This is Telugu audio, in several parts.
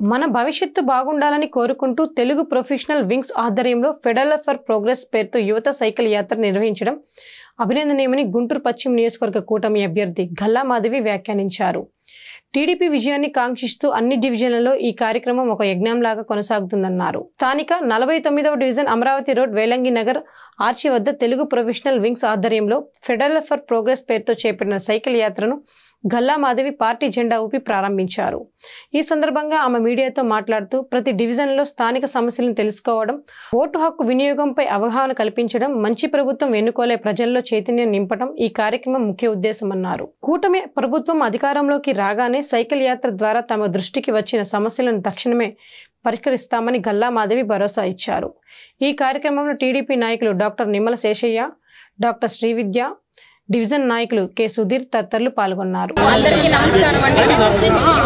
మన భవిష్యత్తు బాగుండాలని కోరుకుంటూ తెలుగు ప్రొఫెషనల్ వింగ్స్ ఆధ్వర్యంలో ఫెడరల్ ఫర్ ప్రోగ్రెస్ పేరుతో యువత సైకిల్ యాత్ర నిర్వహించడం అభినందనీయమని గుంటూరు పశ్చిమ నియోజకవర్గ కూటమి అభ్యర్థి గల్లా మాధవి వ్యాఖ్యానించారు. టీడీపీ విజయాన్ని కాంక్షిస్తూ అన్ని డివిజన్లలో ఈ కార్యక్రమం ఒక యజ్ఞంలాగా కొనసాగుతుందన్నారు. స్థానిక 49వ division Amaravati road Velangi Nagar arch వద్ద తెలుగు ప్రొఫెషనల్ వింగ్స్ ఆధ్వర్యంలో ఫెడరల్ ఫర్ ప్రోగ్రెస్ పేరుతో చేపట్టిన సైకిల్ యాత్రను గల్లా మాధవి పార్టీ జెండా ఊపి ప్రారంభించారు. ఈ సందర్భంగా ఆమె మీడియాతో మాట్లాడుతూ ప్రతి డివిజన్లో స్థానిక సమస్యలను తెలుసుకోవడం, ఓటు హక్కు వినియోగంపై అవగాహన కల్పించడం, మంచి ప్రభుత్వం ఎన్నుకోలే ప్రజల్లో చైతన్యం నింపడం ఈ కార్యక్రమం ముఖ్య ఉద్దేశమన్నారు. కూటమి ప్రభుత్వం అధికారంలోకి రాగానే సైకిల్ యాత్ర ద్వారా తమ దృష్టికి వచ్చిన సమస్యలను తక్షణమే పరిష్కరిస్తామని గల్లా మాధవి భరోసా ఇచ్చారు. ఈ కార్యక్రమంలో టీడీపీ నాయకులు doctor Nimmala Seshaiah, doctor Srividya, division నాయకులు కె సుధీర్ తదితరులు పాల్గొన్నారు. అందరికీ నమస్కారం అండి.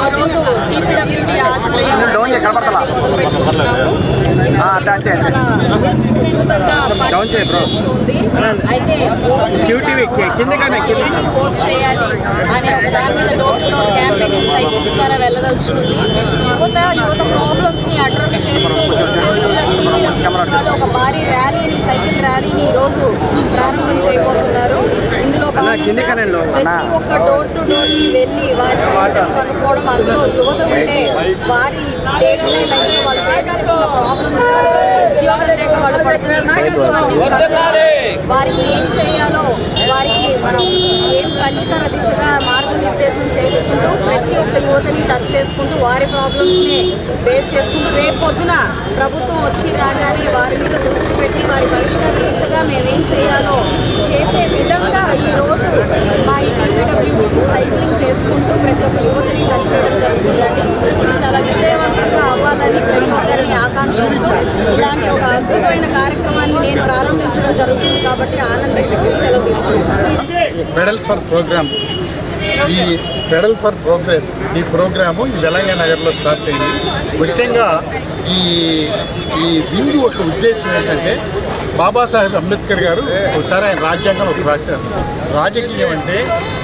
ఈరోజు టీపీడబ్ల్యూడీ ఆధ్వర్యంలో అయితే ఓట్ చేయాలి అనే ఒక దాని మీద door to door campaigning cycles ద్వారా వెళ్ళదలుచుకుంది. యువత ప్రాబ్లమ్స్ ని అడ్రస్ చేస్తూ ఒక భారీ ర్యాలీని, సైకిల్ ర్యాలీని ఈరోజు ప్రారంభం చేయబోతున్నారు. ఇందులో ప్రతి ఒక్క డోర్ టు డోర్ కి వెళ్ళి వారి సమస్యలు కనుక్కోవడం, అందులో యువత ఉంటే వారి డే టు డే లైఫ్ వాళ్ళు ఫేస్ చేస్తున్న ప్రాబ్లమ్స్, ఉద్యోగం లేక వాళ్ళు పడుతున్న వారికి ఏం చేయాలో, వారికి మనం ఏం పరిష్కార దిశగా మార్గనిర్దేశం చేసుకుంటూ ప్రతి ఒక్క యువతని టచ్ చేసుకుంటూ వారి ప్రాబ్లమ్స్ని బేస్ చేసుకుంటూ రేపు పొద్దున ప్రభుత్వం వచ్చి రాగానే వారి మీద దృష్టి పెట్టి వారి పరిష్కార దిశగా మేమేం చేయాలో చేసే విధంగా ఈరోజు మా ఈ టీపీడబ్ల్యూడీ సైక్లింగ్ చేసుకుంటూ ప్రతి ఒక్క యువతని టచ్ చేయడం జరుగుతుందండి. ఇది చాలా విజయవంతంగా అవ్వాలని ప్రతి ఒక్కరిని ఆకాంక్షిస్తూ ఇలాంటి ఒక అద్భుతమైన కార్యక్రమాన్ని నేను ప్రారంభించడం జరుగుతుంది కాబట్టి ఆనందిస్తూ సెలవు తీసుకుంటున్నాను. ఫెడరల్స్ ఫర్ ప్రోగ్రామ్, ఈ ఫెడరల్ ఫర్ ప్రోగ్రెస్ ఈ ప్రోగ్రాము ఈ వెలంగి నగర్లో స్టార్ట్ అయింది. ముఖ్యంగా ఈ వింగ్ ఒక ఉద్దేశం ఏంటంటే, బాబాసాహెబ్ అంబేద్కర్ గారు ఒకసారి ఆయన రాజ్యాంగం ఒక రాశారు. రాజకీయం అంటే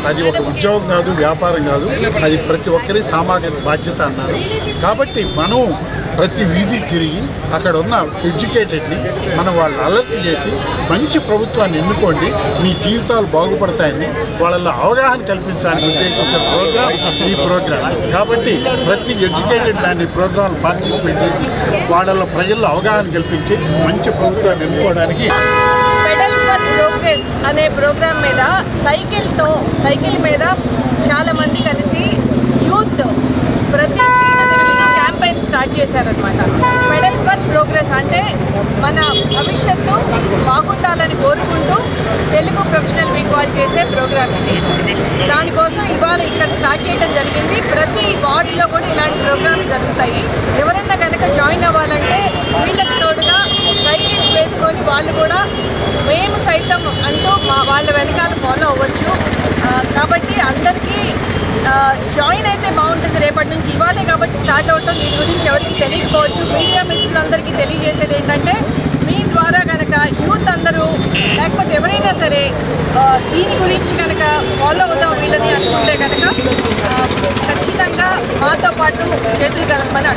అది ఒక ఉద్యోగం కాదు, వ్యాపారం కాదు, అది ప్రతి ఒక్కరి సామాజిక బాధ్యత అన్నారు. కాబట్టి మనం ప్రతి వీధి తిరిగి అక్కడ ఉన్న ఎడ్యుకేటెడ్ని మనం వాళ్ళు అలర్ట్ చేసి మంచి ప్రభుత్వాన్ని ఎన్నుకోండి, మీ జీవితాలు బాగుపడతాయని వాళ్ళల్లో అవగాహన కల్పించడానికి ఉద్దేశించిన ఈ ప్రోగ్రాం. కాబట్టి ప్రతి ఎడ్యుకేటెడ్ దాన్ని ప్రోగ్రాంలు పార్టిసిపేట్ చేసి వాళ్ళల్లో ప్రజల్లో అవగాహన కల్పించి మంచి ప్రభుత్వాన్ని ఎన్నుకోవడానికి ఫెడరల్ ఫర్ ప్రోగ్రెస్ అనే ప్రోగ్రాం మీద సైకిల్ మీద చాలామంది కలిసి యూత్ ప్రతి స్ట్రీట్ తిరుగుతూ క్యాంపెయిన్ స్టార్ట్ చేశారనమాట. ఫెడరల్ ఫర్ ప్రోగ్రెస్ అంటే మన భవిష్యత్తు బాగుండాలని కోరుకుంటూ తెలుగు ప్రొఫెషనల్ వింగ్ వాళ్ళు చేసే ప్రోగ్రామ్ ఇది. దానికోసం ఇవాళ ఇక్కడ స్టార్ట్ చేయడం జరిగింది. ప్రతి వార్డులో కూడా ఇలాంటి ప్రోగ్రామ్స్ జరుగుతాయి. ఎవరన్నా కనుక జాయిన్ అవ్వాలంటే వీళ్ళకి తోడుగా సైకిల్స్ వేసుకొని వాళ్ళు కూడా మేము సైతం అంటూ వాళ్ళ వెనకాల ఫాలో అవ్వచ్చు. కాబట్టి అందరికీ జాయిన్ అయితే బాగుంటుంది. రేపటి నుంచి ఇవాళే కాబట్టి స్టార్ట్ అవటం, దీని గురించి ఎవరికి తెలియకపోవచ్చు. మీడియా మిత్రులందరికీ తెలియజేసేది ఏంటంటే, మీ ద్వారా కనుక యూత్ అందరూ లేకపోతే ఎవరైనా సరే దీని గురించి కనుక ఫాలో అవుదాం వీళ్ళని అనుకుంటే కనుక ఖచ్చితంగా మాతో పాటు చేతులు కలపమని